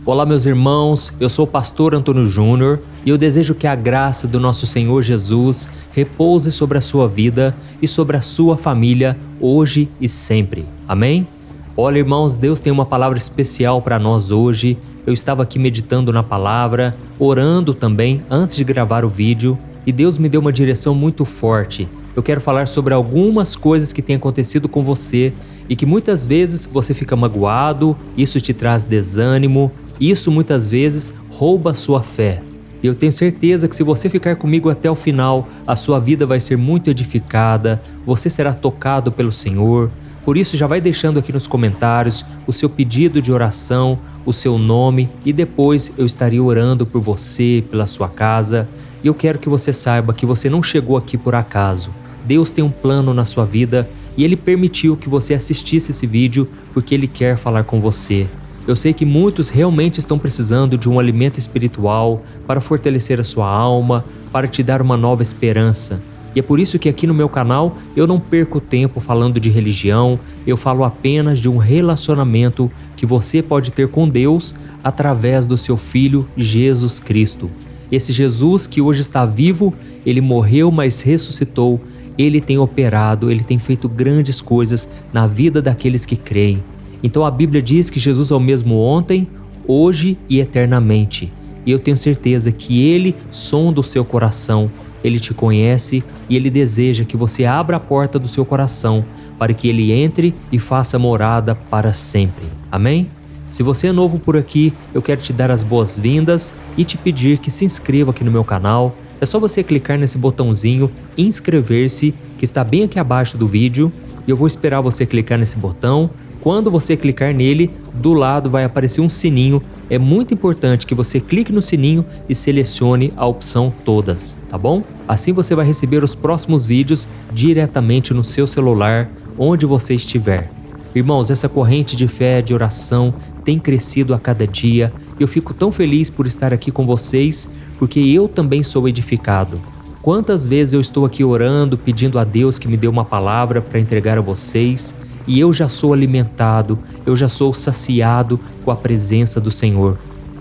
Olá meus irmãos, eu sou o pastor Antônio Júnior e eu desejo que a graça do nosso Senhor Jesus repouse sobre a sua vida e sobre a sua família hoje e sempre. Amém? Olha irmãos, Deus tem uma palavra especial para nós hoje. Eu estava aqui meditando na palavra, orando também antes de gravar o vídeo e Deus me deu uma direção muito forte. Eu quero falar sobre algumas coisas que têm acontecido com você e que muitas vezes você fica magoado, isso te traz desânimo. Isso muitas vezes rouba a sua fé. E eu tenho certeza que se você ficar comigo até o final, a sua vida vai ser muito edificada, você será tocado pelo Senhor. Por isso já vai deixando aqui nos comentários o seu pedido de oração, o seu nome e depois eu estarei orando por você, pela sua casa. E eu quero que você saiba que você não chegou aqui por acaso. Deus tem um plano na sua vida e Ele permitiu que você assistisse esse vídeo porque Ele quer falar com você. Eu sei que muitos realmente estão precisando de um alimento espiritual para fortalecer a sua alma, para te dar uma nova esperança. E é por isso que aqui no meu canal eu não perco tempo falando de religião, eu falo apenas de um relacionamento que você pode ter com Deus através do seu Filho Jesus Cristo. Esse Jesus que hoje está vivo, Ele morreu, mas ressuscitou, Ele tem operado, Ele tem feito grandes coisas na vida daqueles que creem. Então a Bíblia diz que Jesus é o mesmo ontem, hoje e eternamente. E eu tenho certeza que Ele sonda o seu coração, Ele te conhece e Ele deseja que você abra a porta do seu coração para que Ele entre e faça morada para sempre. Amém? Se você é novo por aqui, eu quero te dar as boas-vindas e te pedir que se inscreva aqui no meu canal. É só você clicar nesse botãozinho inscrever-se que está bem aqui abaixo do vídeo e eu vou esperar você clicar nesse botão. Quando você clicar nele, do lado vai aparecer um sininho. É muito importante que você clique no sininho e selecione a opção todas, tá bom? Assim você vai receber os próximos vídeos diretamente no seu celular, onde você estiver. Irmãos, essa corrente de fé, de oração, tem crescido a cada dia. Eu fico tão feliz por estar aqui com vocês, porque eu também sou edificado. Quantas vezes eu estou aqui orando, pedindo a Deus que me dê uma palavra para entregar a vocês, e eu já sou alimentado, eu já sou saciado com a presença do Senhor.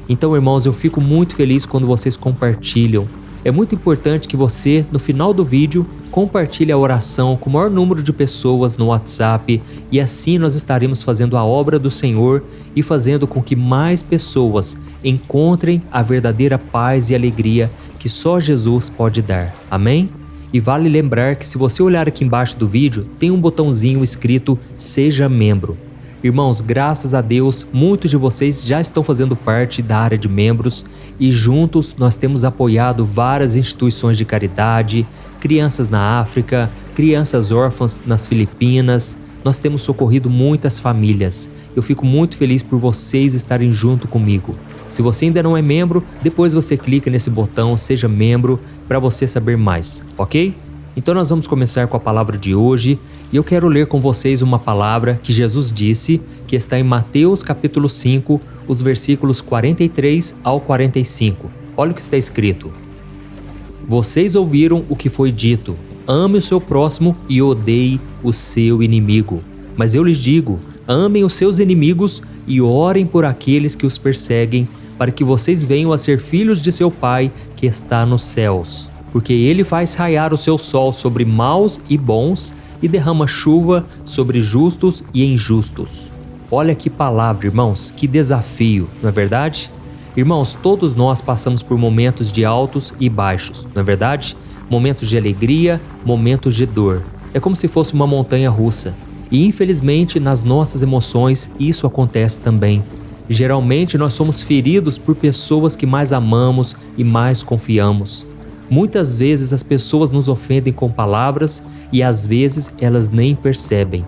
Então, irmãos, eu fico muito feliz quando vocês compartilham. É muito importante que você, no final do vídeo, compartilhe a oração com o maior número de pessoas no WhatsApp e assim nós estaremos fazendo a obra do Senhor e fazendo com que mais pessoas encontrem a verdadeira paz e alegria que só Jesus pode dar. Amém? E vale lembrar que se você olhar aqui embaixo do vídeo, tem um botãozinho escrito Seja Membro. Irmãos, graças a Deus, muitos de vocês já estão fazendo parte da área de membros e juntos nós temos apoiado várias instituições de caridade, crianças na África, crianças órfãs nas Filipinas. Nós temos socorrido muitas famílias. Eu fico muito feliz por vocês estarem junto comigo. Se você ainda não é membro, depois você clica nesse botão Seja Membro para você saber mais, ok? Então nós vamos começar com a palavra de hoje e eu quero ler com vocês uma palavra que Jesus disse, que está em Mateus capítulo 5, os versículos 43 ao 45. Olha o que está escrito. Vocês ouviram o que foi dito, ame o seu próximo e odeie o seu inimigo. Mas eu lhes digo, amem os seus inimigos e orem por aqueles que os perseguem, para que vocês venham a ser filhos de seu Pai que está nos céus. Porque Ele faz raiar o seu sol sobre maus e bons e derrama chuva sobre justos e injustos. Olha que palavra, irmãos, que desafio, não é verdade? Irmãos, todos nós passamos por momentos de altos e baixos, não é verdade? Momentos de alegria, momentos de dor. É como se fosse uma montanha russa. E infelizmente nas nossas emoções isso acontece também. Geralmente nós somos feridos por pessoas que mais amamos e mais confiamos. Muitas vezes as pessoas nos ofendem com palavras e às vezes elas nem percebem.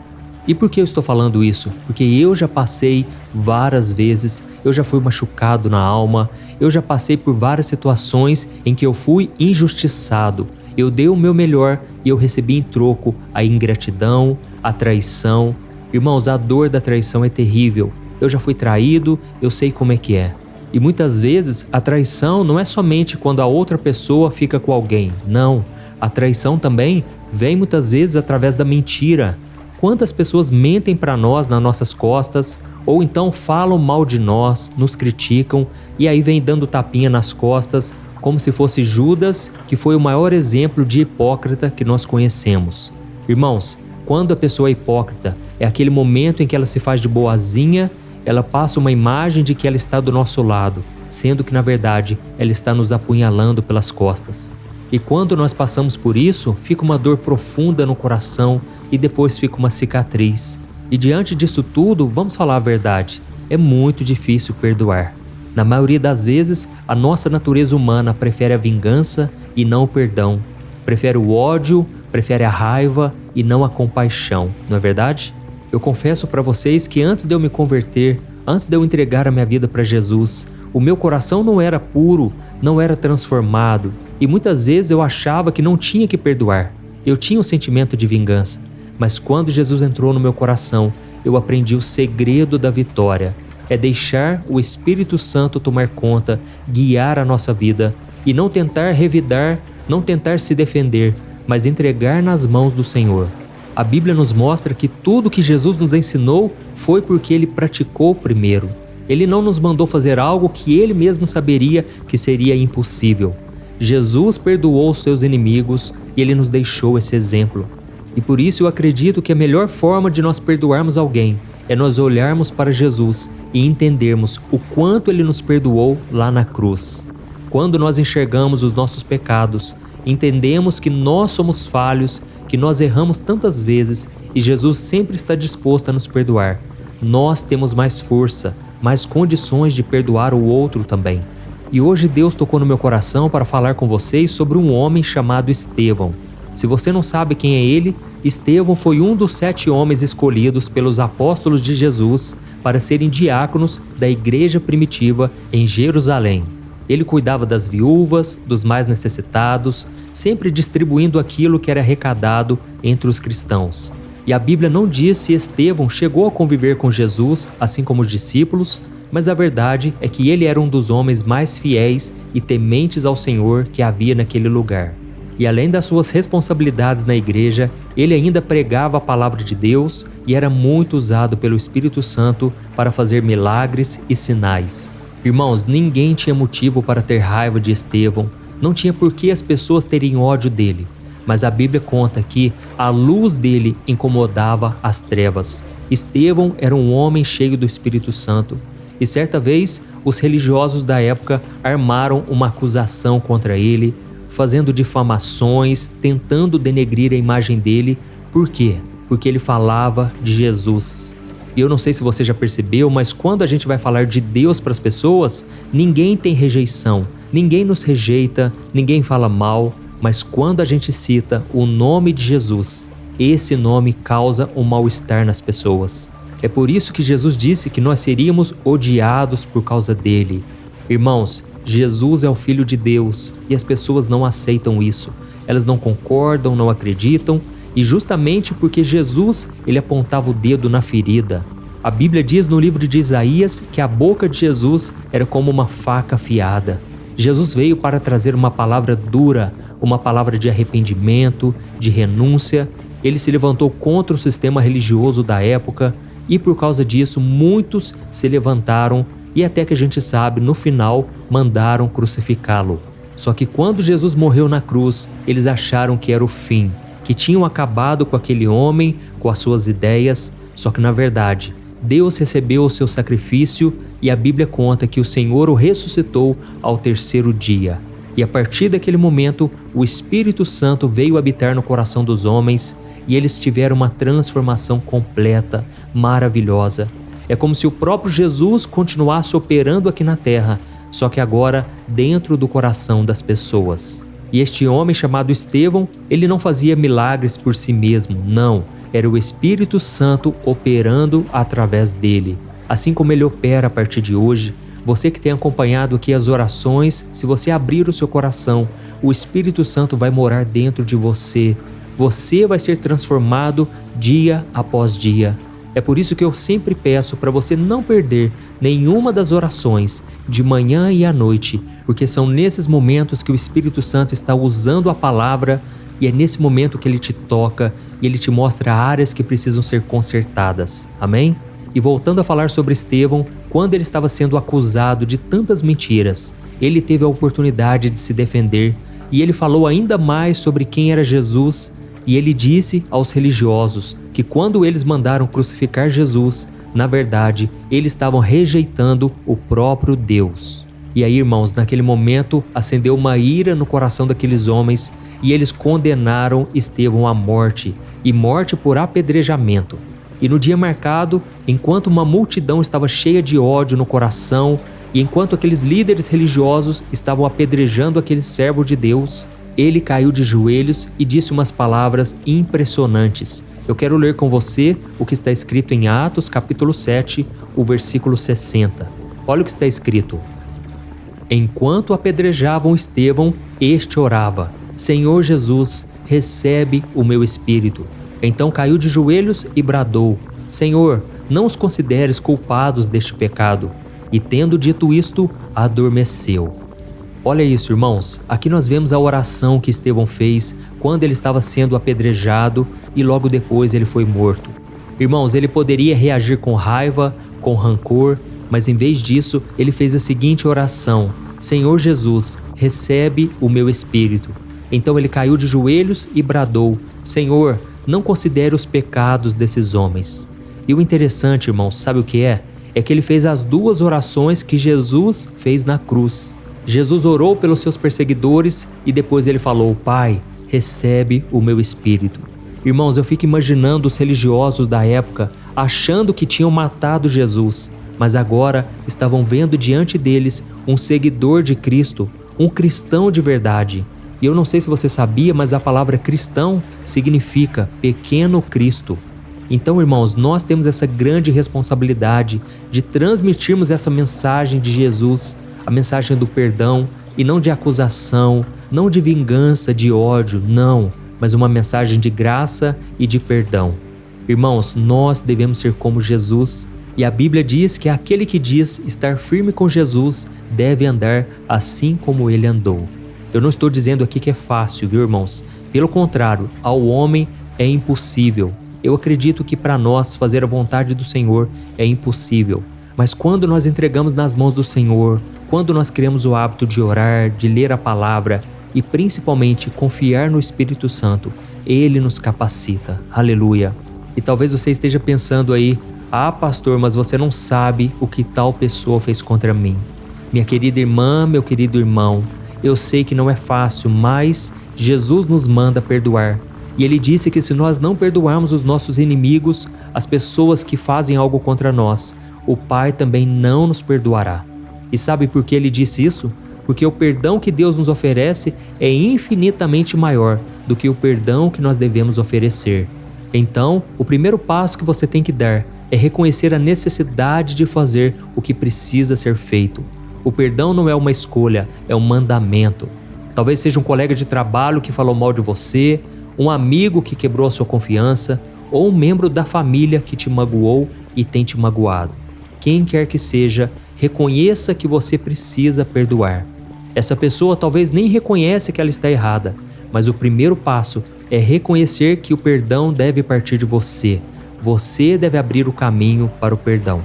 E por que eu estou falando isso? Porque eu já passei várias vezes, eu já fui machucado na alma, eu já passei por várias situações em que eu fui injustiçado. Eu dei o meu melhor e eu recebi em troco a ingratidão, a traição. Irmãos, a dor da traição é terrível. Eu já fui traído, eu sei como é que é. E muitas vezes a traição não é somente quando a outra pessoa fica com alguém. Não, a traição também vem muitas vezes através da mentira. Quantas pessoas mentem para nós nas nossas costas Ou então falam mal de nós, nos criticam e aí vem dando tapinha nas costas, como se fosse Judas, que foi o maior exemplo de hipócrita que nós conhecemos. Irmãos, quando a pessoa é hipócrita, é aquele momento em que ela se faz de boazinha, ela passa uma imagem de que ela está do nosso lado, sendo que na verdade ela está nos apunhalando pelas costas. E quando nós passamos por isso, fica uma dor profunda no coração e depois fica uma cicatriz. E diante disso tudo, vamos falar a verdade, é muito difícil perdoar. Na maioria das vezes, a nossa natureza humana prefere a vingança e não o perdão. Prefere o ódio, prefere a raiva e não a compaixão, não é verdade? Eu confesso para vocês que antes de eu me converter, antes de eu entregar a minha vida para Jesus, o meu coração não era puro, não era transformado e muitas vezes eu achava que não tinha que perdoar. Eu tinha um sentimento de vingança, mas quando Jesus entrou no meu coração, eu aprendi o segredo da vitória. É deixar o Espírito Santo tomar conta, guiar a nossa vida e não tentar revidar, não tentar se defender, mas entregar nas mãos do Senhor. A Bíblia nos mostra que tudo que Jesus nos ensinou foi porque Ele praticou primeiro. Ele não nos mandou fazer algo que Ele mesmo saberia que seria impossível. Jesus perdoou os seus inimigos e Ele nos deixou esse exemplo. E por isso eu acredito que a melhor forma de nós perdoarmos alguém é nós olharmos para Jesus e entendermos o quanto Ele nos perdoou lá na cruz. Quando nós enxergamos os nossos pecados, entendemos que nós somos falhos, que nós erramos tantas vezes e Jesus sempre está disposto a nos perdoar. Nós temos mais força, mais condições de perdoar o outro também. E hoje Deus tocou no meu coração para falar com vocês sobre um homem chamado Estevão. Se você não sabe quem é ele, Estevão foi um dos 7 homens escolhidos pelos apóstolos de Jesus para serem diáconos da igreja primitiva em Jerusalém. Ele cuidava das viúvas, dos mais necessitados, sempre distribuindo aquilo que era arrecadado entre os cristãos. E a Bíblia não diz se Estevão chegou a conviver com Jesus, assim como os discípulos, mas a verdade é que ele era um dos homens mais fiéis e tementes ao Senhor que havia naquele lugar. E além das suas responsabilidades na igreja, ele ainda pregava a palavra de Deus e era muito usado pelo Espírito Santo para fazer milagres e sinais. Irmãos, ninguém tinha motivo para ter raiva de Estevão, não tinha por que as pessoas terem ódio dele, mas a Bíblia conta que a luz dele incomodava as trevas. Estevão era um homem cheio do Espírito Santo e certa vez os religiosos da época armaram uma acusação contra ele, fazendo difamações, tentando denegrir a imagem dele. Por quê? Porque ele falava de Jesus. E eu não sei se você já percebeu, mas quando a gente vai falar de Deus para as pessoas, ninguém tem rejeição, ninguém nos rejeita, ninguém fala mal, mas quando a gente cita o nome de Jesus, esse nome causa um mal-estar nas pessoas. É por isso que Jesus disse que nós seríamos odiados por causa dele. Irmãos, Jesus é o Filho de Deus e as pessoas não aceitam isso. Elas não concordam, não acreditam e justamente porque Jesus, ele apontava o dedo na ferida. A Bíblia diz no livro de Isaías que a boca de Jesus era como uma faca afiada. Jesus veio para trazer uma palavra dura, uma palavra de arrependimento, de renúncia. Ele se levantou contra o sistema religioso da época e por causa disso muitos se levantaram e até que a gente sabe, no final, mandaram crucificá-lo. Só que quando Jesus morreu na cruz, eles acharam que era o fim, que tinham acabado com aquele homem, com as suas ideias, só que na verdade, Deus recebeu o seu sacrifício e a Bíblia conta que o Senhor o ressuscitou ao 3º dia. E a partir daquele momento, o Espírito Santo veio habitar no coração dos homens e eles tiveram uma transformação completa, maravilhosa. É como se o próprio Jesus continuasse operando aqui na terra, só que agora dentro do coração das pessoas. E este homem chamado Estevão, ele não fazia milagres por si mesmo, não. Era o Espírito Santo operando através dele. Assim como ele opera a partir de hoje, você que tem acompanhado aqui as orações, se você abrir o seu coração, o Espírito Santo vai morar dentro de você. Você vai ser transformado dia após dia. É por isso que eu sempre peço para você não perder nenhuma das orações de manhã e à noite, porque são nesses momentos que o Espírito Santo está usando a palavra e é nesse momento que ele te toca e ele te mostra áreas que precisam ser consertadas. Amém? E voltando a falar sobre Estevão, quando ele estava sendo acusado de tantas mentiras, ele teve a oportunidade de se defender e ele falou ainda mais sobre quem era Jesus. E ele disse aos religiosos que quando eles mandaram crucificar Jesus, na verdade, eles estavam rejeitando o próprio Deus. E aí, irmãos, naquele momento acendeu uma ira no coração daqueles homens e eles condenaram Estevão à morte, e morte por apedrejamento. E no dia marcado, enquanto uma multidão estava cheia de ódio no coração e enquanto aqueles líderes religiosos estavam apedrejando aquele servo de Deus, ele caiu de joelhos e disse umas palavras impressionantes. Eu quero ler com você o que está escrito em Atos capítulo 7, o versículo 60. Olha o que está escrito. Enquanto apedrejavam Estevão, este orava: Senhor Jesus, recebe o meu espírito. Então caiu de joelhos e bradou: Senhor, não os consideres culpados deste pecado. E tendo dito isto, adormeceu. Olha isso, irmãos. Aqui nós vemos a oração que Estevão fez quando ele estava sendo apedrejado e logo depois ele foi morto. Irmãos, ele poderia reagir com raiva, com rancor, mas em vez disso, ele fez a seguinte oração: Senhor Jesus, recebe o meu espírito. Então ele caiu de joelhos e bradou: Senhor, não considere os pecados desses homens. E o interessante, irmãos, sabe o que é? É que ele fez as duas orações que Jesus fez na cruz. Jesus orou pelos seus perseguidores e depois ele falou: Pai, recebe o meu espírito. Irmãos, eu fico imaginando os religiosos da época achando que tinham matado Jesus, mas agora estavam vendo diante deles um seguidor de Cristo, um cristão de verdade. E eu não sei se você sabia, mas a palavra cristão significa pequeno Cristo. Então, irmãos, nós temos essa grande responsabilidade de transmitirmos essa mensagem de Jesus, a mensagem do perdão, e não de acusação, não de vingança, de ódio, não, mas uma mensagem de graça e de perdão. Irmãos, nós devemos ser como Jesus, e a Bíblia diz que aquele que diz estar firme com Jesus deve andar assim como ele andou. Eu não estou dizendo aqui que é fácil, viu, irmãos? Pelo contrário, ao homem é impossível. Eu acredito que para nós fazer a vontade do Senhor é impossível. Mas quando nós entregamos nas mãos do Senhor, quando nós criamos o hábito de orar, de ler a palavra e principalmente confiar no Espírito Santo, Ele nos capacita. Aleluia. E talvez você esteja pensando aí: ah, pastor, mas você não sabe o que tal pessoa fez contra mim. Minha querida irmã, meu querido irmão, eu sei que não é fácil, mas Jesus nos manda perdoar. E Ele disse que se nós não perdoarmos os nossos inimigos, as pessoas que fazem algo contra nós, o Pai também não nos perdoará. E sabe por que Ele disse isso? Porque o perdão que Deus nos oferece é infinitamente maior do que o perdão que nós devemos oferecer. Então, o primeiro passo que você tem que dar é reconhecer a necessidade de fazer o que precisa ser feito. O perdão não é uma escolha, é um mandamento. Talvez seja um colega de trabalho que falou mal de você, um amigo que quebrou a sua confiança, ou um membro da família que te magoou e tem te magoado. Quem quer que seja, reconheça que você precisa perdoar. Essa pessoa talvez nem reconhece que ela está errada, mas o primeiro passo é reconhecer que o perdão deve partir de você. Você deve abrir o caminho para o perdão.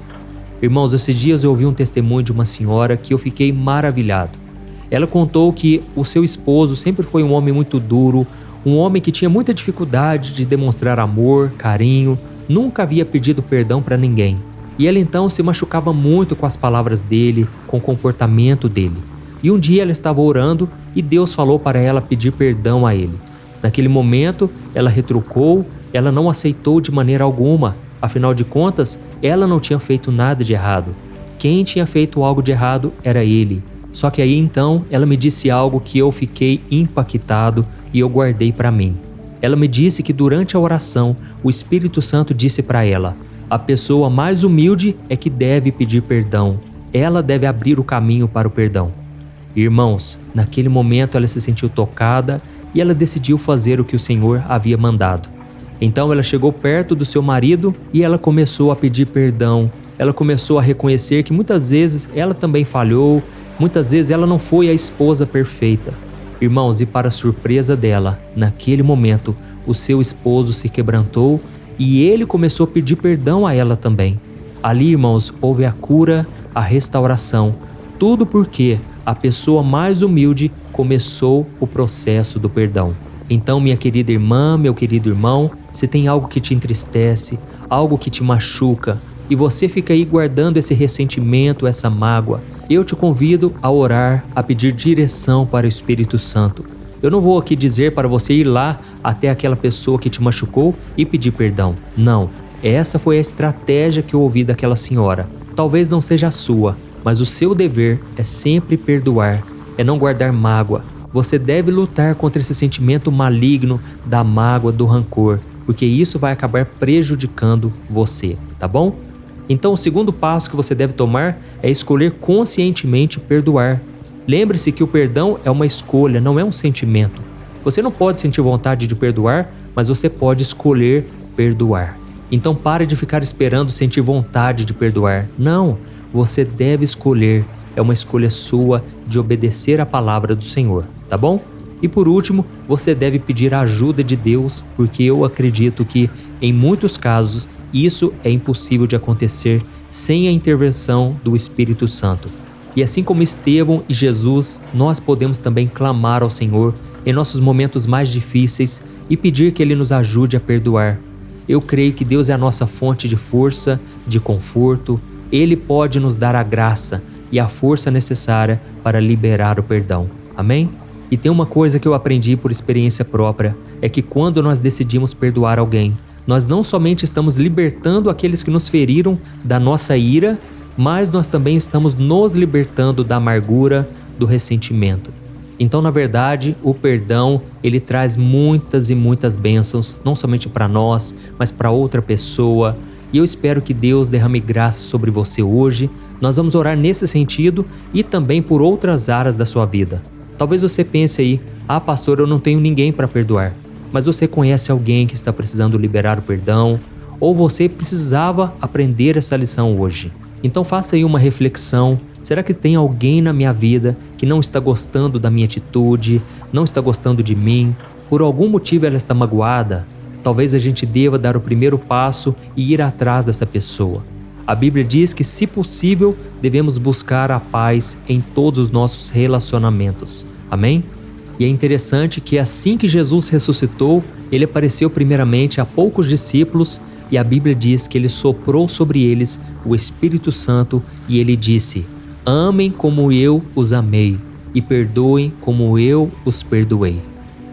Irmãos, esses dias eu ouvi um testemunho de uma senhora que eu fiquei maravilhado. Ela contou que o seu esposo sempre foi um homem muito duro, um homem que tinha muita dificuldade de demonstrar amor, carinho, nunca havia pedido perdão para ninguém. E ela então se machucava muito com as palavras dele, com o comportamento dele. E um dia ela estava orando e Deus falou para ela pedir perdão a ele. Naquele momento, ela retrucou, ela não aceitou de maneira alguma. Afinal de contas, ela não tinha feito nada de errado. Quem tinha feito algo de errado era ele. Só que aí então, ela me disse algo que eu fiquei impactado e eu guardei para mim. Ela me disse que durante a oração, o Espírito Santo disse para ela: a pessoa mais humilde é que deve pedir perdão. Ela deve abrir o caminho para o perdão. Irmãos, naquele momento ela se sentiu tocada e ela decidiu fazer o que o Senhor havia mandado. Então ela chegou perto do seu marido e ela começou a pedir perdão. Ela começou a reconhecer que muitas vezes ela também falhou, muitas vezes ela não foi a esposa perfeita. Irmãos, e para surpresa dela, naquele momento, o seu esposo se quebrantou e ele começou a pedir perdão a ela também. Ali, irmãos, houve a cura, a restauração. Tudo porque a pessoa mais humilde começou o processo do perdão. Então, minha querida irmã, meu querido irmão, se tem algo que te entristece, algo que te machuca, e você fica aí guardando esse ressentimento, essa mágoa, eu te convido a orar, a pedir direção para o Espírito Santo. Eu não vou aqui dizer para você ir lá até aquela pessoa que te machucou e pedir perdão. Não, essa foi a estratégia que eu ouvi daquela senhora. Talvez não seja a sua, mas o seu dever é sempre perdoar, é não guardar mágoa. Você deve lutar contra esse sentimento maligno da mágoa, do rancor, porque isso vai acabar prejudicando você, tá bom? Então o segundo passo que você deve tomar é escolher conscientemente perdoar. Lembre-se que o perdão é uma escolha, não é um sentimento. Você não pode sentir vontade de perdoar, mas você pode escolher perdoar. Então pare de ficar esperando sentir vontade de perdoar. Não, você deve escolher. É uma escolha sua de obedecer à palavra do Senhor, tá bom? E por último, você deve pedir a ajuda de Deus, porque eu acredito que, em muitos casos, isso é impossível de acontecer sem a intervenção do Espírito Santo. E assim como Estevão e Jesus, nós podemos também clamar ao Senhor em nossos momentos mais difíceis e pedir que Ele nos ajude a perdoar. Eu creio que Deus é a nossa fonte de força, de conforto. Ele pode nos dar a graça e a força necessária para liberar o perdão. Amém? E tem uma coisa que eu aprendi por experiência própria, é que quando nós decidimos perdoar alguém, nós não somente estamos libertando aqueles que nos feriram da nossa ira, mas nós também estamos nos libertando da amargura, do ressentimento. Então, na verdade, o perdão, ele traz muitas e muitas bênçãos, não somente para nós, mas para outra pessoa. E eu espero que Deus derrame graça sobre você hoje. Nós vamos orar nesse sentido e também por outras áreas da sua vida. Talvez você pense aí, pastor, eu não tenho ninguém para perdoar. Mas você conhece alguém que está precisando liberar o perdão, ou você precisava aprender essa lição hoje. Então faça aí uma reflexão. Será que tem alguém na minha vida que não está gostando da minha atitude, não está gostando de mim? Por algum motivo ela está magoada? Talvez a gente deva dar o primeiro passo e ir atrás dessa pessoa. A Bíblia diz que, se possível, devemos buscar a paz em todos os nossos relacionamentos. Amém? E é interessante que assim que Jesus ressuscitou, ele apareceu primeiramente a poucos discípulos e a Bíblia diz que ele soprou sobre eles o Espírito Santo e ele disse: amem como eu os amei e perdoem como eu os perdoei.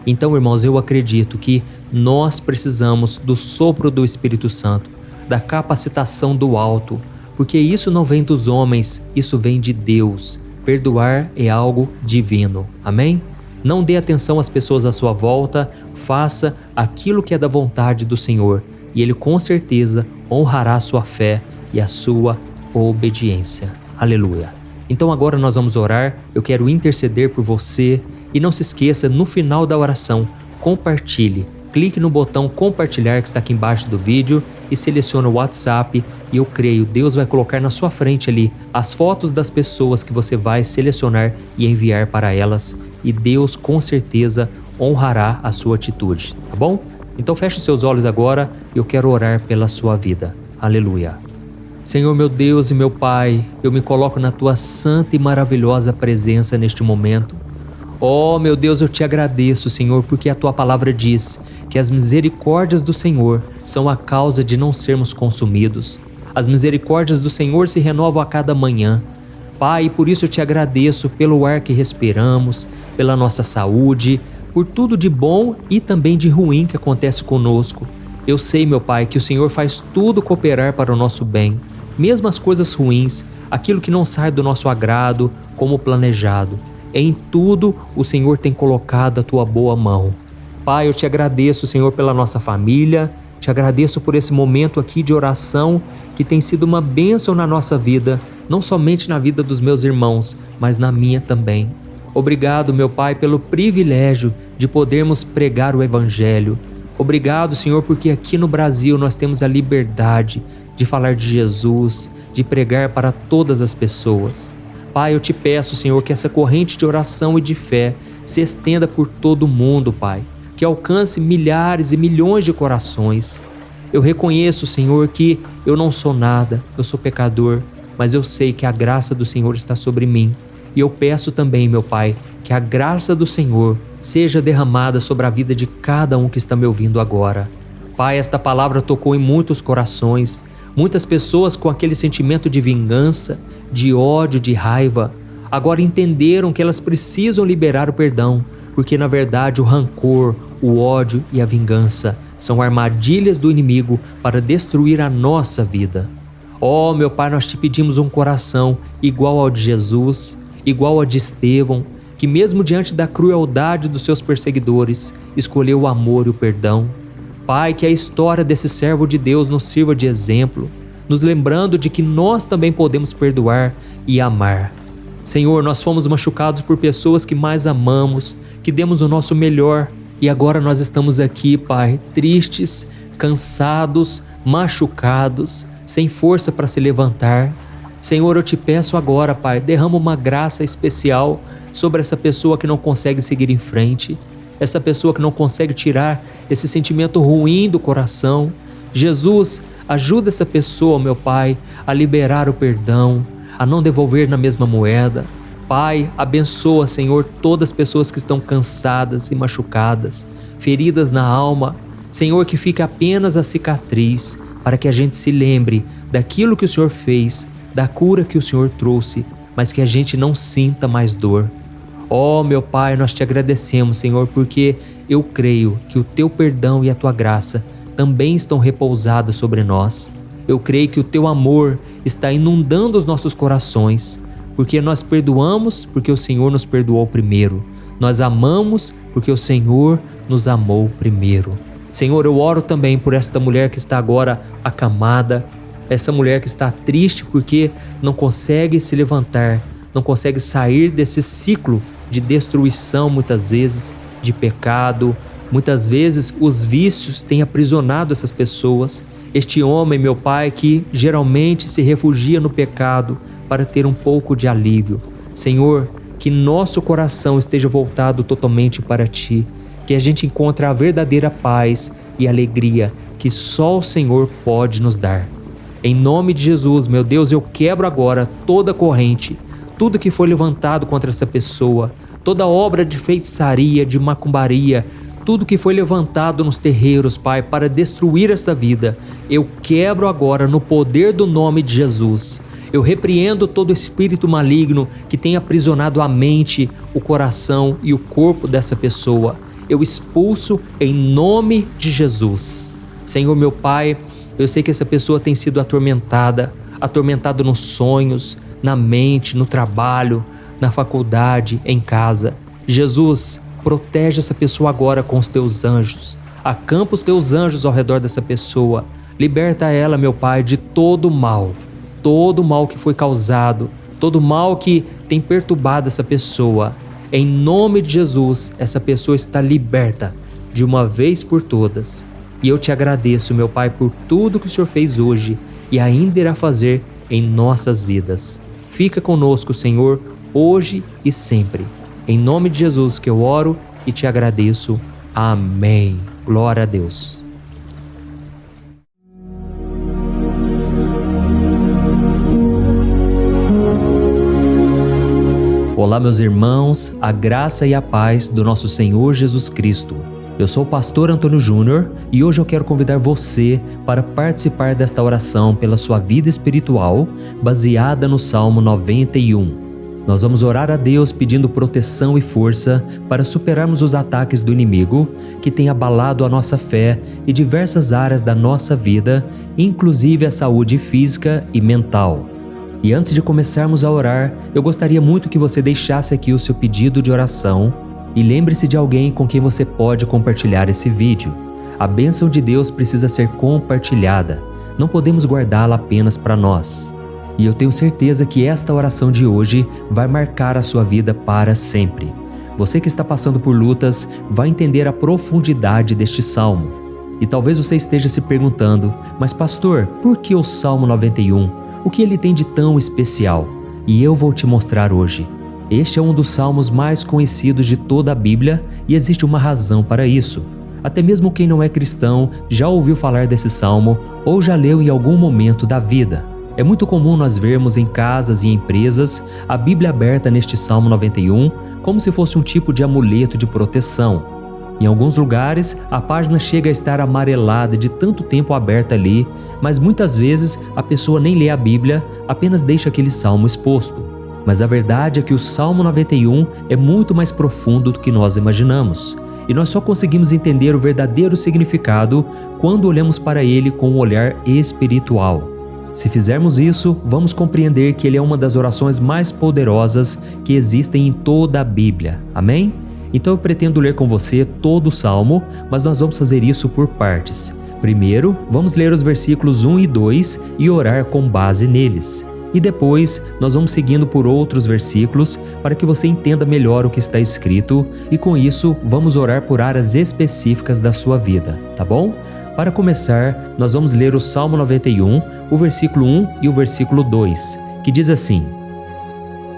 Então, irmãos, eu acredito que nós precisamos do sopro do Espírito Santo, da capacitação do alto, porque isso não vem dos homens, isso vem de Deus. Perdoar é algo divino. Amém? Não dê atenção às pessoas à sua volta, faça aquilo que é da vontade do Senhor e Ele com certeza honrará a sua fé e a sua obediência. Aleluia! Então agora nós vamos orar, eu quero interceder por você e não se esqueça, no final da oração, compartilhe. Clique no botão compartilhar que está aqui embaixo do vídeo e selecione o WhatsApp e eu creio, Deus vai colocar na sua frente ali as fotos das pessoas que você vai selecionar e enviar para elas e Deus com certeza honrará a sua atitude, tá bom? Então feche os seus olhos agora e eu quero orar pela sua vida. Aleluia! Senhor meu Deus e meu Pai, eu me coloco na tua santa e maravilhosa presença neste momento. Oh, meu Deus, eu te agradeço, Senhor, porque a tua palavra diz que as misericórdias do Senhor são a causa de não sermos consumidos. As misericórdias do Senhor se renovam a cada manhã. Pai, por isso eu te agradeço pelo ar que respiramos, pela nossa saúde, por tudo de bom e também de ruim que acontece conosco. Eu sei, meu Pai, que o Senhor faz tudo cooperar para o nosso bem, mesmo as coisas ruins, aquilo que não sai do nosso agrado como planejado. Em tudo o Senhor tem colocado a tua boa mão. Pai, eu te agradeço, Senhor, pela nossa família, te agradeço por esse momento aqui de oração que tem sido uma bênção na nossa vida, não somente na vida dos meus irmãos, mas na minha também. Obrigado, meu Pai, pelo privilégio de podermos pregar o Evangelho. Obrigado, Senhor, porque aqui no Brasil nós temos a liberdade de falar de Jesus, de pregar para todas as pessoas. Pai, eu te peço, Senhor, que essa corrente de oração e de fé se estenda por todo o mundo, Pai, que alcance milhares e milhões de corações. Eu reconheço, Senhor, que eu não sou nada, eu sou pecador, mas eu sei que a graça do Senhor está sobre mim. E eu peço também, meu Pai, que a graça do Senhor seja derramada sobre a vida de cada um que está me ouvindo agora. Pai, esta palavra tocou em muitos corações, muitas pessoas com aquele sentimento de vingança, de ódio, de raiva, agora entenderam que elas precisam liberar o perdão, porque na verdade o rancor, o ódio e a vingança são armadilhas do inimigo para destruir a nossa vida. Oh, meu Pai, nós te pedimos um coração igual ao de Jesus, igual ao de Estevão, que mesmo diante da crueldade dos seus perseguidores, escolheu o amor e o perdão. Pai, que a história desse servo de Deus nos sirva de exemplo, nos lembrando de que nós também podemos perdoar e amar. Senhor, nós fomos machucados por pessoas que mais amamos, que demos o nosso melhor, e agora nós estamos aqui, Pai, tristes, cansados, machucados, sem força para se levantar. Senhor, eu te peço agora, Pai, derrama uma graça especial sobre essa pessoa que não consegue seguir em frente, essa pessoa que não consegue tirar esse sentimento ruim do coração. Jesus, ajuda essa pessoa, meu Pai, a liberar o perdão, a não devolver na mesma moeda. Pai, abençoa, Senhor, todas as pessoas que estão cansadas e machucadas, feridas na alma. Senhor, que fique apenas a cicatriz, para que a gente se lembre daquilo que o Senhor fez, da cura que o Senhor trouxe, mas que a gente não sinta mais dor. Oh, meu Pai, nós te agradecemos, Senhor, porque eu creio que o teu perdão e a tua graça também estão repousados sobre nós. Eu creio que o teu amor está inundando os nossos corações, porque nós perdoamos porque o Senhor nos perdoou primeiro. Nós amamos porque o Senhor nos amou primeiro. Senhor, eu oro também por esta mulher que está agora acamada, essa mulher que está triste porque não consegue se levantar, não consegue sair desse ciclo de destruição, muitas vezes, de pecado. Muitas vezes os vícios têm aprisionado essas pessoas. Este homem, meu Pai, que geralmente se refugia no pecado para ter um pouco de alívio. Senhor, que nosso coração esteja voltado totalmente para Ti, que a gente encontre a verdadeira paz e alegria que só o Senhor pode nos dar. Em nome de Jesus, meu Deus, eu quebro agora toda corrente, tudo que foi levantado contra essa pessoa, toda obra de feitiçaria, de macumbaria, tudo que foi levantado nos terreiros, Pai, para destruir essa vida, eu quebro agora no poder do nome de Jesus. Eu repreendo todo espírito maligno que tem aprisionado a mente, o coração e o corpo dessa pessoa. Eu expulso em nome de Jesus. Senhor, meu Pai, eu sei que essa pessoa tem sido atormentada nos sonhos, na mente, no trabalho, na faculdade, em casa. Jesus, protege essa pessoa agora com os teus anjos. Acampa os teus anjos ao redor dessa pessoa. Liberta ela, meu Pai, de todo mal que foi causado, todo mal que tem perturbado essa pessoa. Em nome de Jesus, essa pessoa está liberta de uma vez por todas. E eu te agradeço, meu Pai, por tudo que o Senhor fez hoje e ainda irá fazer em nossas vidas. Fica conosco, Senhor, hoje e sempre. Em nome de Jesus que eu oro e te agradeço. Amém. Glória a Deus. Olá, meus irmãos, a graça e a paz do nosso Senhor Jesus Cristo. Eu sou o pastor Antônio Júnior e hoje eu quero convidar você para participar desta oração pela sua vida espiritual, baseada no Salmo 91. Nós vamos orar a Deus pedindo proteção e força para superarmos os ataques do inimigo que tem abalado a nossa fé e diversas áreas da nossa vida, inclusive a saúde física e mental. E antes de começarmos a orar, eu gostaria muito que você deixasse aqui o seu pedido de oração e lembre-se de alguém com quem você pode compartilhar esse vídeo. A bênção de Deus precisa ser compartilhada, não podemos guardá-la apenas para nós. E eu tenho certeza que esta oração de hoje vai marcar a sua vida para sempre. Você que está passando por lutas vai entender a profundidade deste salmo. E talvez você esteja se perguntando, mas pastor, por que o Salmo 91? O que ele tem de tão especial? E eu vou te mostrar hoje. Este é um dos salmos mais conhecidos de toda a Bíblia e existe uma razão para isso. Até mesmo quem não é cristão já ouviu falar desse salmo ou já leu em algum momento da vida. É muito comum nós vermos em casas e empresas a Bíblia aberta neste Salmo 91 como se fosse um tipo de amuleto de proteção. Em alguns lugares, a página chega a estar amarelada de tanto tempo aberta ali, mas muitas vezes a pessoa nem lê a Bíblia, apenas deixa aquele salmo exposto. Mas a verdade é que o Salmo 91 é muito mais profundo do que nós imaginamos. E nós só conseguimos entender o verdadeiro significado quando olhamos para ele com um olhar espiritual. Se fizermos isso, vamos compreender que ele é uma das orações mais poderosas que existem em toda a Bíblia. Amém? Então eu pretendo ler com você todo o Salmo, mas nós vamos fazer isso por partes. Primeiro, vamos ler os versículos 1 e 2 e orar com base neles. E depois, nós vamos seguindo por outros versículos para que você entenda melhor o que está escrito e com isso, vamos orar por áreas específicas da sua vida, tá bom? Para começar, nós vamos ler o Salmo 91, o versículo 1 e o versículo 2, que diz assim: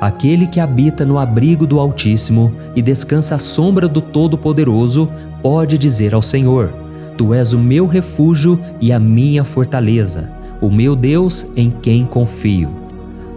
Aquele que habita no abrigo do Altíssimo e descansa à sombra do Todo-Poderoso pode dizer ao Senhor: Tu és o meu refúgio e a minha fortaleza, o meu Deus em quem confio.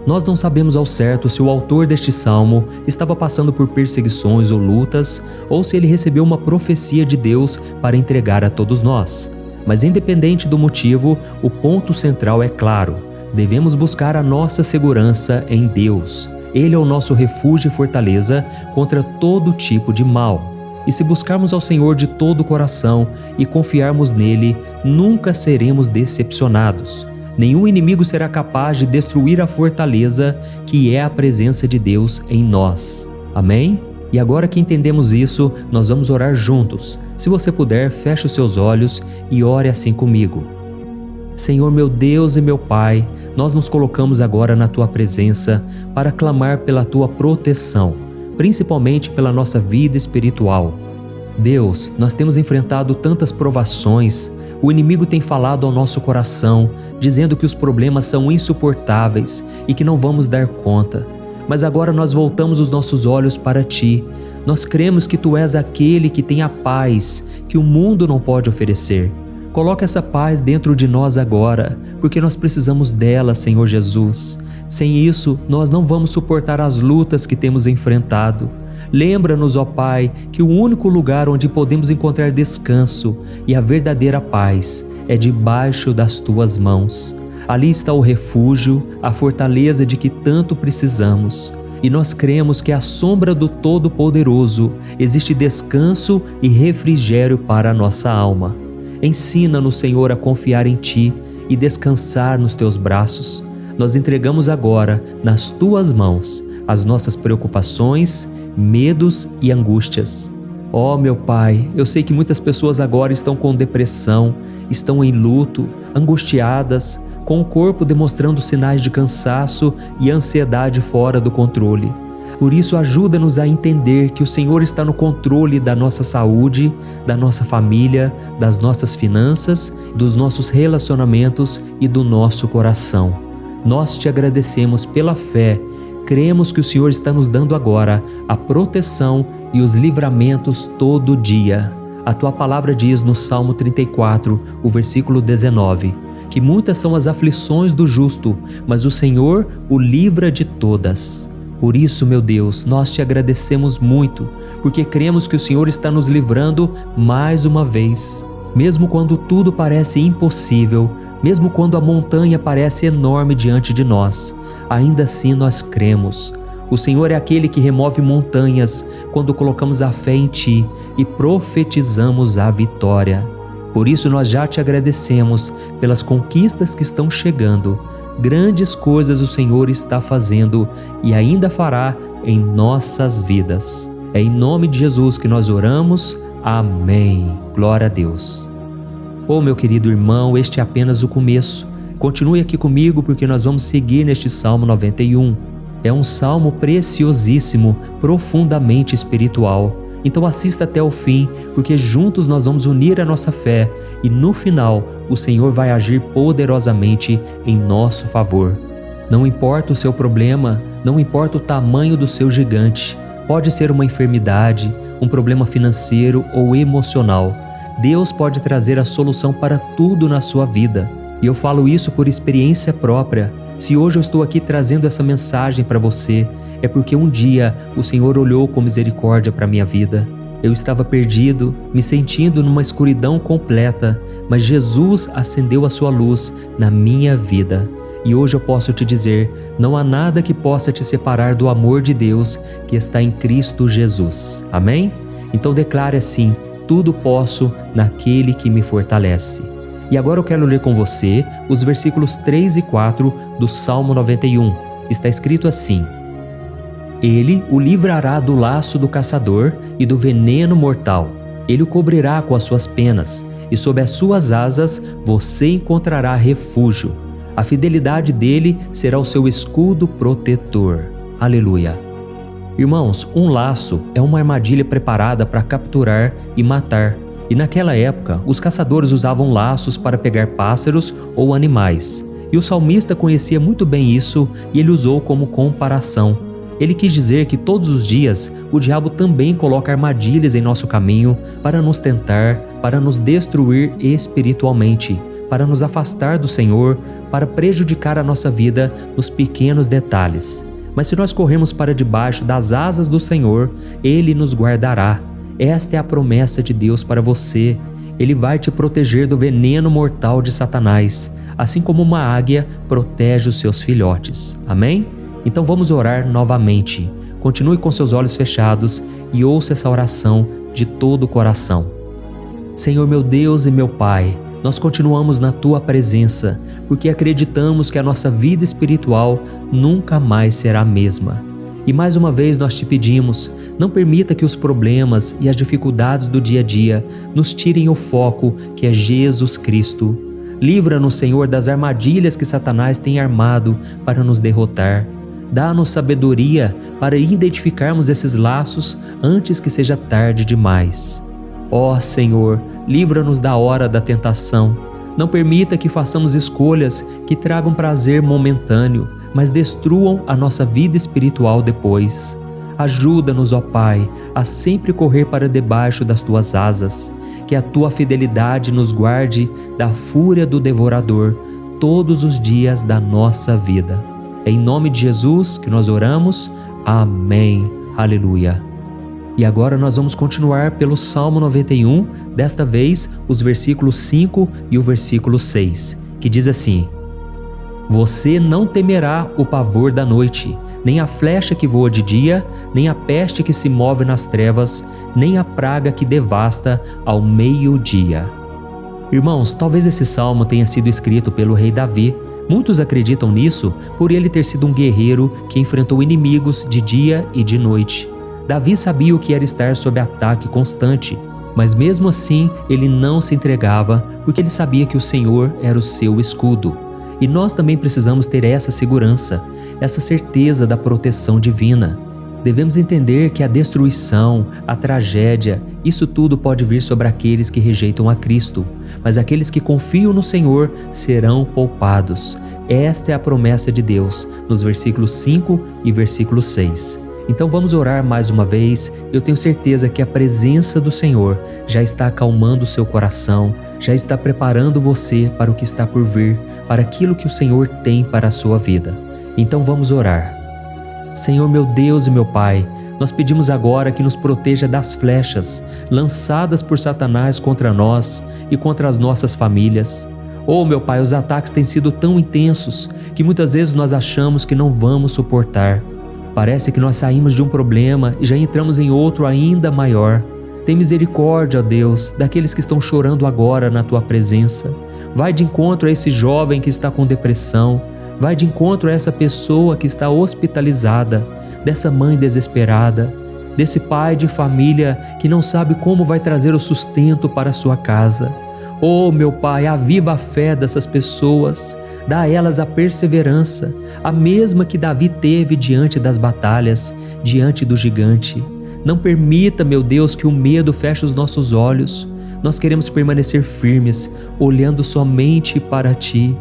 Nós não sabemos ao certo se o autor deste salmo estava passando por perseguições ou lutas, ou se ele recebeu uma profecia de Deus para entregar a todos nós. Mas independente do motivo, o ponto central é claro: devemos buscar a nossa segurança em Deus. Ele é o nosso refúgio e fortaleza contra todo tipo de mal. E se buscarmos ao Senhor de todo o coração e confiarmos nele, nunca seremos decepcionados. Nenhum inimigo será capaz de destruir a fortaleza que é a presença de Deus em nós. Amém? E agora que entendemos isso, nós vamos orar juntos. Se você puder, feche os seus olhos e ore assim comigo. Senhor meu Deus e meu Pai, nós nos colocamos agora na Tua presença para clamar pela Tua proteção, principalmente pela nossa vida espiritual. Deus, nós temos enfrentado tantas provações, o inimigo tem falado ao nosso coração, dizendo que os problemas são insuportáveis e que não vamos dar conta. Mas agora nós voltamos os nossos olhos para Ti. Nós cremos que Tu és aquele que tem a paz que o mundo não pode oferecer. Coloca essa paz dentro de nós agora, porque nós precisamos dela, Senhor Jesus. Sem isso, nós não vamos suportar as lutas que temos enfrentado. Lembra-nos, ó Pai, que o único lugar onde podemos encontrar descanso e a verdadeira paz é debaixo das Tuas mãos. Ali está o refúgio, a fortaleza de que tanto precisamos. E nós cremos que à sombra do Todo-Poderoso existe descanso e refrigério para a nossa alma. Ensina-nos, Senhor, a confiar em Ti e descansar nos Teus braços. Nós entregamos agora, nas Tuas mãos, as nossas preocupações, medos e angústias. Ó meu Pai, eu sei que muitas pessoas agora estão com depressão, estão em luto, angustiadas, com o corpo demonstrando sinais de cansaço e ansiedade fora do controle. Por isso, ajuda-nos a entender que o Senhor está no controle da nossa saúde, da nossa família, das nossas finanças, dos nossos relacionamentos e do nosso coração. Nós Te agradecemos pela fé. Cremos que o Senhor está nos dando agora a proteção e os livramentos todo dia. A Tua palavra diz no Salmo 34, o versículo 19, que muitas são as aflições do justo, mas o Senhor o livra de todas. Por isso, meu Deus, nós Te agradecemos muito, porque cremos que o Senhor está nos livrando mais uma vez. Mesmo quando tudo parece impossível, mesmo quando a montanha parece enorme diante de nós, ainda assim nós cremos. O Senhor é aquele que remove montanhas quando colocamos a fé em Ti e profetizamos a vitória. Por isso nós já Te agradecemos pelas conquistas que estão chegando. Grandes coisas o Senhor está fazendo e ainda fará em nossas vidas. É em nome de Jesus que nós oramos. Amém. Glória a Deus. Oh, meu querido irmão, este é apenas o começo. Continue aqui comigo porque nós vamos seguir neste Salmo 91. É um salmo preciosíssimo, profundamente espiritual. Então assista até o fim, porque juntos nós vamos unir a nossa fé e no final o Senhor vai agir poderosamente em nosso favor. Não importa o seu problema, não importa o tamanho do seu gigante. Pode ser uma enfermidade, um problema financeiro ou emocional. Deus pode trazer a solução para tudo na sua vida. E eu falo isso por experiência própria. Se hoje eu estou aqui trazendo essa mensagem para você, é porque um dia o Senhor olhou com misericórdia para a minha vida. Eu estava perdido, me sentindo numa escuridão completa, mas Jesus acendeu a sua luz na minha vida. E hoje eu posso te dizer, não há nada que possa te separar do amor de Deus que está em Cristo Jesus. Amém? Então declare assim: tudo posso naquele que me fortalece. E agora eu quero ler com você os versículos 3 e 4 do Salmo 91. Está escrito assim: Ele o livrará do laço do caçador e do veneno mortal. Ele o cobrirá com as suas penas, e sob as suas asas você encontrará refúgio. A fidelidade dele será o seu escudo protetor. Aleluia. Irmãos, um laço é uma armadilha preparada para capturar e matar. E naquela época, os caçadores usavam laços para pegar pássaros ou animais. E o salmista conhecia muito bem isso e ele usou como comparação. Ele quis dizer que todos os dias o diabo também coloca armadilhas em nosso caminho para nos tentar, para nos destruir espiritualmente, para nos afastar do Senhor, para prejudicar a nossa vida nos pequenos detalhes. Mas se nós corrermos para debaixo das asas do Senhor, Ele nos guardará. Esta é a promessa de Deus para você. Ele vai te proteger do veneno mortal de Satanás, assim como uma águia protege os seus filhotes. Amém? Então vamos orar novamente. Continue com seus olhos fechados e ouça essa oração de todo o coração. Senhor meu Deus e meu Pai, nós continuamos na Tua presença, porque acreditamos que a nossa vida espiritual nunca mais será a mesma. E mais uma vez nós te pedimos, não permita que os problemas e as dificuldades do dia a dia nos tirem o foco que é Jesus Cristo. Livra-nos, Senhor, das armadilhas que Satanás tem armado para nos derrotar. Dá-nos sabedoria para identificarmos esses laços antes que seja tarde demais. Ó Senhor, livra-nos da hora da tentação. Não permita que façamos escolhas que tragam prazer momentâneo, mas destruam a nossa vida espiritual depois. Ajuda-nos, ó Pai, a sempre correr para debaixo das Tuas asas. Que a Tua fidelidade nos guarde da fúria do devorador todos os dias da nossa vida. É em nome de Jesus que nós oramos. Amém. Aleluia. E agora nós vamos continuar pelo Salmo 91, desta vez os versículos 5 e o versículo 6, que diz assim: Você não temerá o pavor da noite, nem a flecha que voa de dia, nem a peste que se move nas trevas, nem a praga que devasta ao meio-dia. Irmãos, talvez esse salmo tenha sido escrito pelo rei Davi. Muitos acreditam nisso por ele ter sido um guerreiro que enfrentou inimigos de dia e de noite. Davi sabia o que era estar sob ataque constante, mas mesmo assim ele não se entregava porque ele sabia que o Senhor era o seu escudo. E nós também precisamos ter essa segurança, essa certeza da proteção divina. Devemos entender que a destruição, a tragédia, isso tudo pode vir sobre aqueles que rejeitam a Cristo, mas aqueles que confiam no Senhor serão poupados. Esta é a promessa de Deus, nos versículos 5 e versículo 6. Então vamos orar mais uma vez. Eu tenho certeza que a presença do Senhor já está acalmando o seu coração, já está preparando você para o que está por vir, para aquilo que o Senhor tem para a sua vida. Então vamos orar. Senhor meu Deus e meu Pai, nós pedimos agora que nos proteja das flechas lançadas por Satanás contra nós e contra as nossas famílias. Oh meu Pai, os ataques têm sido tão intensos que muitas vezes nós achamos que não vamos suportar. Parece que nós saímos de um problema e já entramos em outro ainda maior. Tem misericórdia, ó Deus, daqueles que estão chorando agora na Tua presença. Vai de encontro a esse jovem que está com depressão. Vai de encontro a essa pessoa que está hospitalizada, dessa mãe desesperada, desse pai de família que não sabe como vai trazer o sustento para a sua casa. Oh, meu Pai, aviva a fé dessas pessoas, dá a elas a perseverança, a mesma que Davi teve diante das batalhas, diante do gigante. Não permita, meu Deus, que o medo feche os nossos olhos. Nós queremos permanecer firmes, olhando somente para Ti.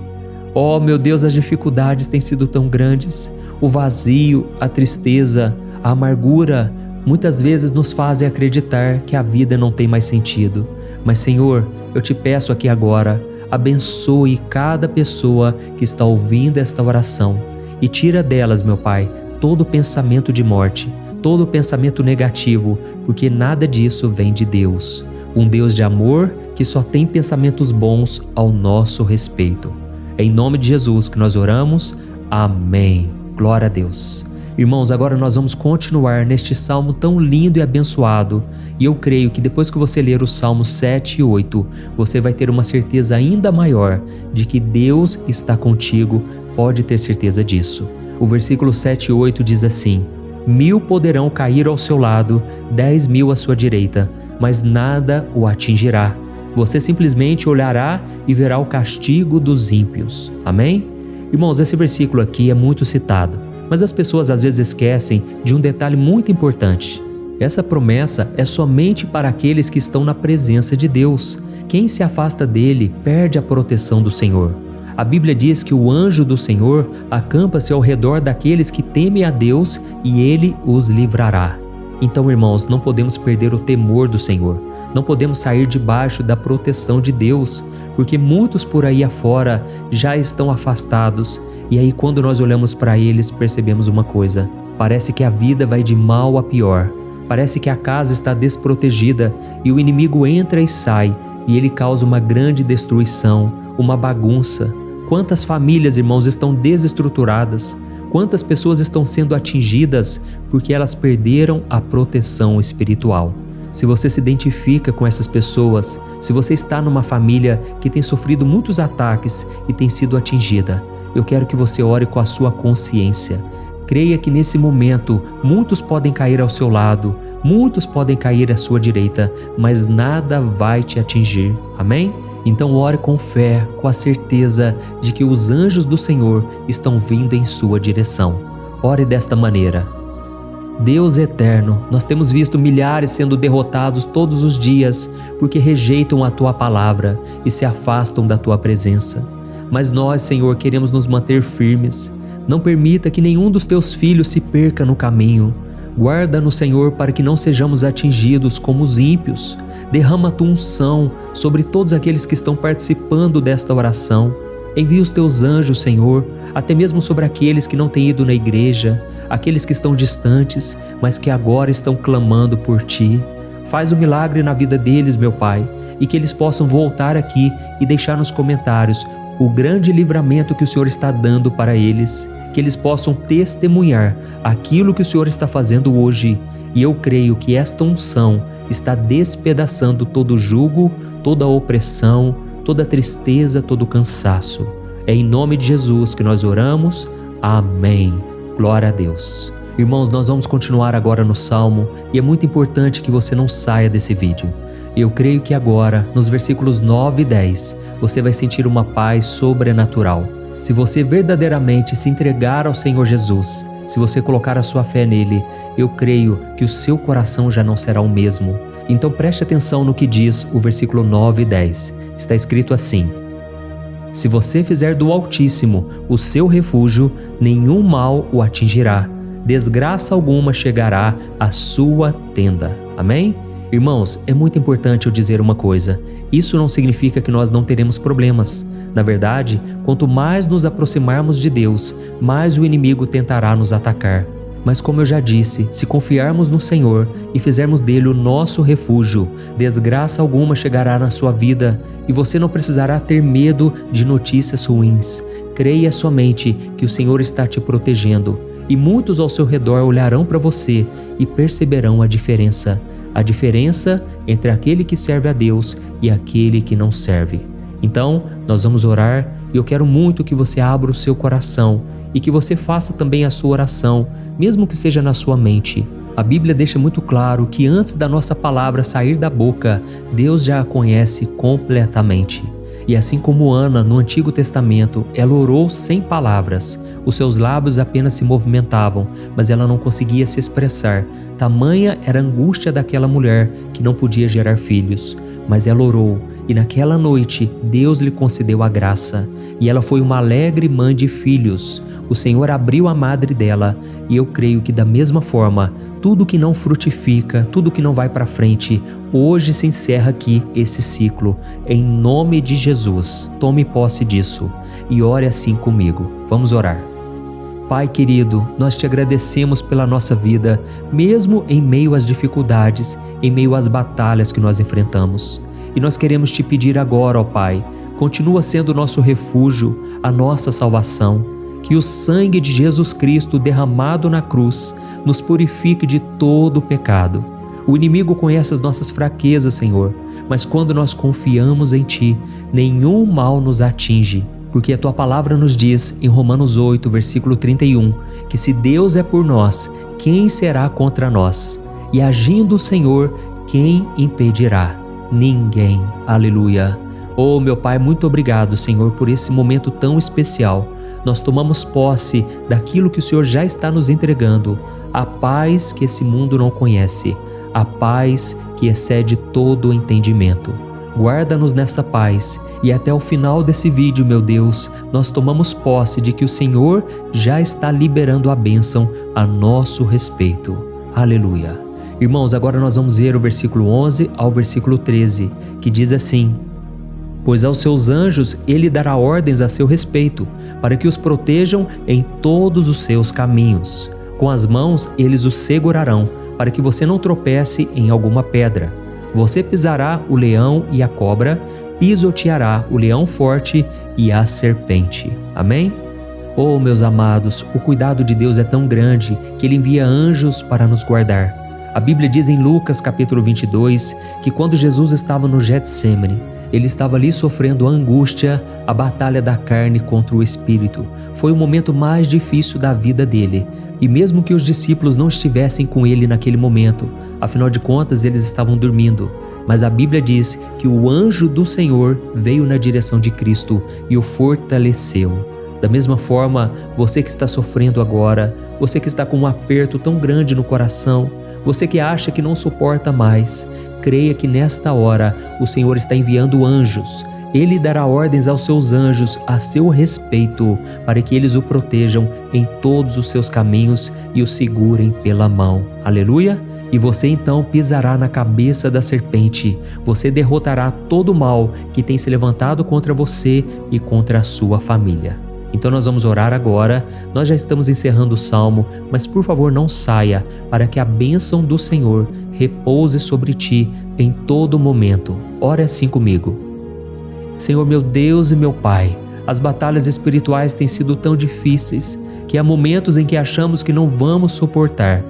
Oh, meu Deus, as dificuldades têm sido tão grandes. O vazio, a tristeza, a amargura, muitas vezes nos fazem acreditar que a vida não tem mais sentido. Mas Senhor, eu te peço aqui agora, abençoe cada pessoa que está ouvindo esta oração e tira delas, meu Pai, todo pensamento de morte, todo pensamento negativo, porque nada disso vem de Deus. Um Deus de amor que só tem pensamentos bons ao nosso respeito. É em nome de Jesus que nós oramos. Amém. Glória a Deus. Irmãos, agora nós vamos continuar neste salmo tão lindo e abençoado. E eu creio que depois que você ler os salmos 7 e 8, você vai ter uma certeza ainda maior de que Deus está contigo. Pode ter certeza disso. O versículo 7 e 8 diz assim: 1000 poderão cair ao seu lado, 10.000 à sua direita, mas nada o atingirá. Você simplesmente olhará e verá o castigo dos ímpios. Amém? Irmãos, esse versículo aqui é muito citado, mas as pessoas às vezes esquecem de um detalhe muito importante. Essa promessa é somente para aqueles que estão na presença de Deus. Quem se afasta dele perde a proteção do Senhor. A Bíblia diz que o anjo do Senhor acampa-se ao redor daqueles que temem a Deus e ele os livrará. Então, irmãos, não podemos perder o temor do Senhor. Não podemos sair debaixo da proteção de Deus, porque muitos por aí afora já estão afastados. E aí, quando nós olhamos para eles, percebemos uma coisa: parece que a vida vai de mal a pior. Parece que a casa está desprotegida e o inimigo entra e sai e ele causa uma grande destruição, uma bagunça. Quantas famílias, irmãos, estão desestruturadas? Quantas pessoas estão sendo atingidas porque elas perderam a proteção espiritual? Se você se identifica com essas pessoas, se você está numa família que tem sofrido muitos ataques e tem sido atingida, eu quero que você ore com a sua consciência. Creia que nesse momento muitos podem cair ao seu lado, muitos podem cair à sua direita, mas nada vai te atingir. Amém? Então ore com fé, com a certeza de que os anjos do Senhor estão vindo em sua direção. Ore desta maneira: Deus eterno, nós temos visto milhares sendo derrotados todos os dias porque rejeitam a Tua palavra e se afastam da Tua presença. Mas nós, Senhor, queremos nos manter firmes. Não permita que nenhum dos Teus filhos se perca no caminho. Guarda-nos, Senhor, para que não sejamos atingidos como os ímpios. Derrama a Tua unção sobre todos aqueles que estão participando desta oração. Envia os Teus anjos, Senhor, até mesmo sobre aqueles que não têm ido na igreja, aqueles que estão distantes, mas que agora estão clamando por Ti. Faz um milagre na vida deles, meu Pai, e que eles possam voltar aqui e deixar nos comentários o grande livramento que o Senhor está dando para eles, que eles possam testemunhar aquilo que o Senhor está fazendo hoje. E eu creio que esta unção está despedaçando todo o jugo, toda a opressão, toda a tristeza, todo o cansaço. É em nome de Jesus que nós oramos. Amém. Glória a Deus. Irmãos, nós vamos continuar agora no Salmo e é muito importante que você não saia desse vídeo. Eu creio que agora, nos versículos 9 e 10, você vai sentir uma paz sobrenatural. Se você verdadeiramente se entregar ao Senhor Jesus, se você colocar a sua fé nele, eu creio que o seu coração já não será o mesmo. Então preste atenção no que diz o versículo 9 e 10. Está escrito assim: Se você fizer do Altíssimo o seu refúgio, nenhum mal o atingirá, desgraça alguma chegará à sua tenda. Amém? Irmãos, é muito importante eu dizer uma coisa: isso não significa que nós não teremos problemas. Na verdade, quanto mais nos aproximarmos de Deus, mais o inimigo tentará nos atacar. Mas como eu já disse, se confiarmos no Senhor e fizermos dele o nosso refúgio, desgraça alguma chegará na sua vida e você não precisará ter medo de notícias ruins. Creia somente que o Senhor está te protegendo e muitos ao seu redor olharão para você e perceberão a diferença entre aquele que serve a Deus e aquele que não serve. Então, nós vamos orar e eu quero muito que você abra o seu coração e que você faça também a sua oração, mesmo que seja na sua mente. A Bíblia deixa muito claro que antes da nossa palavra sair da boca, Deus já a conhece completamente. E assim como Ana, no Antigo Testamento, ela orou sem palavras. Os seus lábios apenas se movimentavam, mas ela não conseguia se expressar. Tamanha era a angústia daquela mulher que não podia gerar filhos. Mas ela orou E naquela noite, Deus lhe concedeu a graça, e ela foi uma alegre mãe de filhos. O Senhor abriu a madre dela, e eu creio que da mesma forma, tudo que não frutifica, tudo que não vai para frente, hoje se encerra aqui esse ciclo. Em nome de Jesus, tome posse disso e ore assim comigo. Vamos orar. Pai querido, nós te agradecemos pela nossa vida, mesmo em meio às dificuldades, em meio às batalhas que nós enfrentamos. E nós queremos te pedir agora, ó Pai, continua sendo o nosso refúgio, a nossa salvação, que o sangue de Jesus Cristo derramado na cruz nos purifique de todo o pecado. O inimigo conhece as nossas fraquezas, Senhor, mas quando nós confiamos em Ti, nenhum mal nos atinge, porque a Tua palavra nos diz em Romanos 8, versículo 31, que se Deus é por nós, quem será contra nós? E agindo o Senhor, quem impedirá? Ninguém. Aleluia. Oh, meu Pai, muito obrigado, Senhor, por esse momento tão especial. Nós tomamos posse daquilo que o Senhor já está nos entregando, a paz que esse mundo não conhece, a paz que excede todo o entendimento. Guarda-nos nessa paz e até o final desse vídeo, meu Deus, nós tomamos posse de que o Senhor já está liberando a bênção a nosso respeito. Aleluia. Irmãos, agora nós vamos ver o versículo 11 ao versículo 13, que diz assim: Pois aos seus anjos ele dará ordens a seu respeito, para que os protejam em todos os seus caminhos. Com as mãos eles os segurarão, para que você não tropece em alguma pedra. Você pisará o leão e a cobra, pisoteará o leão forte e a serpente. Amém? Oh, meus amados, o cuidado de Deus é tão grande que Ele envia anjos para nos guardar. A Bíblia diz em Lucas capítulo 22 que quando Jesus estava no Getsêmani, Ele estava ali sofrendo a angústia, a batalha da carne contra o espírito. Foi o momento mais difícil da vida dele. E mesmo que os discípulos não estivessem com ele naquele momento, afinal de contas eles estavam dormindo, mas a Bíblia diz que o anjo do Senhor veio na direção de Cristo e o fortaleceu. Da mesma forma, você que está sofrendo agora, você que está com um aperto tão grande no coração, você que acha que não suporta mais, creia que nesta hora o Senhor está enviando anjos. Ele dará ordens aos seus anjos a seu respeito, para que eles o protejam em todos os seus caminhos e o segurem pela mão. Aleluia! E você então pisará na cabeça da serpente. Você derrotará todo o mal que tem se levantado contra você e contra a sua família. Então nós vamos orar agora. Nós já estamos encerrando o salmo, mas por favor não saia, para que a bênção do Senhor repouse sobre ti em todo momento. Ore assim comigo. Senhor, meu Deus e meu Pai, as batalhas espirituais têm sido tão difíceis que há momentos em que achamos que não vamos suportar.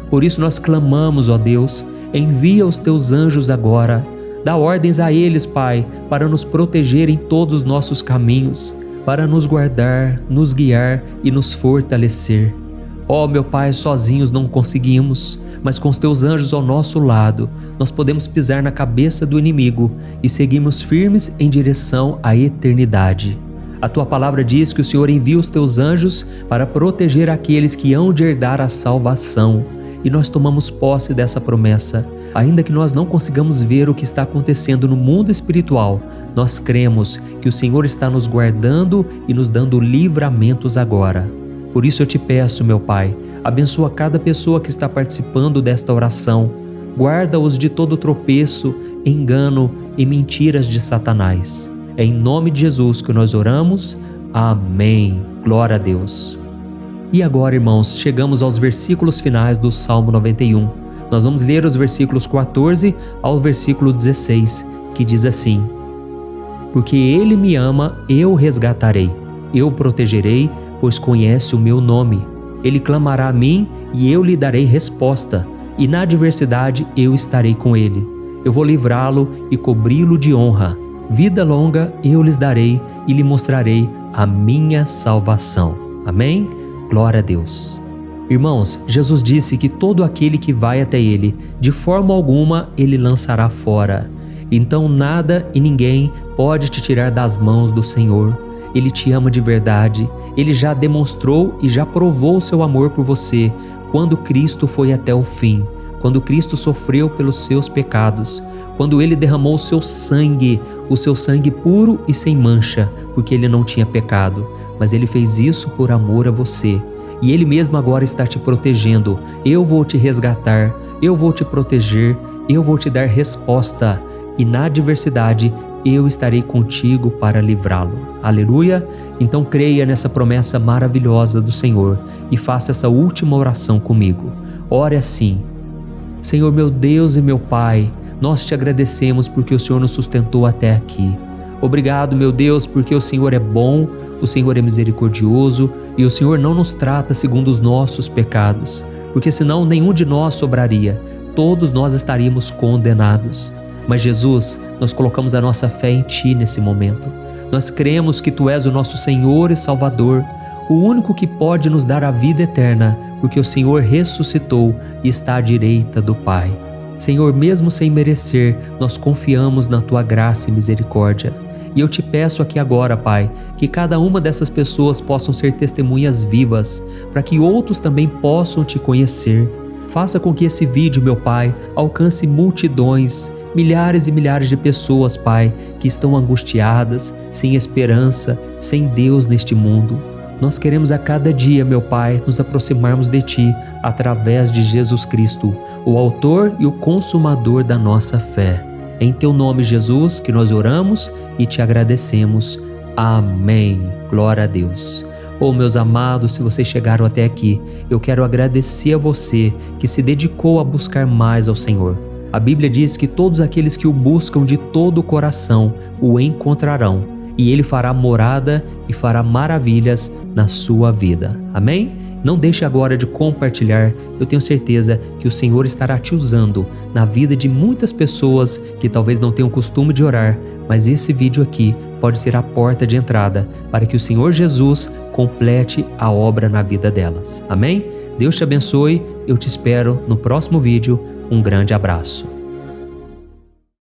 Por isso nós clamamos, ó Deus, envia os teus anjos agora. Dá ordens a eles, Pai, para nos proteger em todos os nossos caminhos, para nos guardar, nos guiar e nos fortalecer. Ó meu Pai, sozinhos não conseguimos, mas com os teus anjos ao nosso lado, nós podemos pisar na cabeça do inimigo e seguirmos firmes em direção à eternidade. A tua palavra diz que o Senhor envia os teus anjos para proteger aqueles que hão de herdar a salvação. E nós tomamos posse dessa promessa. Ainda que nós não consigamos ver o que está acontecendo no mundo espiritual, nós cremos que o Senhor está nos guardando e nos dando livramentos agora. Por isso eu te peço, meu Pai, abençoa cada pessoa que está participando desta oração. Guarda-os de todo tropeço, engano e mentiras de Satanás. É em nome de Jesus que nós oramos. Amém. Glória a Deus. E agora, irmãos, chegamos aos versículos finais do Salmo 91. Nós vamos ler os versículos 14 ao versículo 16, que diz assim: Porque Ele me ama, eu o resgatarei, eu o protegerei, pois conhece o meu nome. Ele clamará a mim e eu lhe darei resposta, e na adversidade eu estarei com ele. Eu vou livrá-lo e cobri-lo de honra. Vida longa eu lhes darei e lhe mostrarei a minha salvação. Amém? Glória a Deus. Irmãos, Jesus disse que todo aquele que vai até ele, de forma alguma ele lançará fora. Então nada e ninguém pode te tirar das mãos do Senhor. Ele te ama de verdade. Ele já demonstrou e já provou o seu amor por você quando Cristo foi até o fim, quando Cristo sofreu pelos seus pecados, quando ele derramou o seu sangue puro e sem mancha, porque ele não tinha pecado, mas ele fez isso por amor a você. E ele mesmo agora está te protegendo. Eu vou te resgatar, eu vou te proteger, eu vou te dar resposta, e na adversidade eu estarei contigo para livrá-lo. Aleluia! Então creia nessa promessa maravilhosa do Senhor e faça essa última oração comigo. Ore assim: Senhor meu Deus e meu Pai, nós te agradecemos porque o Senhor nos sustentou até aqui. Obrigado, meu Deus, porque o Senhor é bom, o Senhor é misericordioso e o Senhor não nos trata segundo os nossos pecados, porque senão nenhum de nós sobraria, todos nós estaríamos condenados. Mas Jesus, nós colocamos a nossa fé em Ti nesse momento. Nós cremos que Tu és o nosso Senhor e Salvador, o único que pode nos dar a vida eterna, porque o Senhor ressuscitou e está à direita do Pai. Senhor, mesmo sem merecer, nós confiamos na Tua graça e misericórdia. E eu te peço aqui agora, Pai, que cada uma dessas pessoas possam ser testemunhas vivas, para que outros também possam Te conhecer. Faça com que esse vídeo, meu Pai, alcance multidões, milhares e milhares de pessoas, Pai, que estão angustiadas, sem esperança, sem Deus neste mundo. Nós queremos a cada dia, meu Pai, nos aproximarmos de Ti através de Jesus Cristo, o autor e o consumador da nossa fé. É em Teu nome, Jesus, que nós oramos e Te agradecemos. Amém. Glória a Deus. Meus amados, se vocês chegaram até aqui, eu quero agradecer a você que se dedicou a buscar mais ao Senhor. A Bíblia diz que todos aqueles que o buscam de todo o coração o encontrarão, e Ele fará morada e fará maravilhas na sua vida. Amém? Não deixe agora de compartilhar, eu tenho certeza que o Senhor estará te usando na vida de muitas pessoas que talvez não tenham costume de orar, mas esse vídeo aqui pode ser a porta de entrada para que o Senhor Jesus complete a obra na vida delas. Amém? Deus te abençoe, eu te espero no próximo vídeo. Um grande abraço.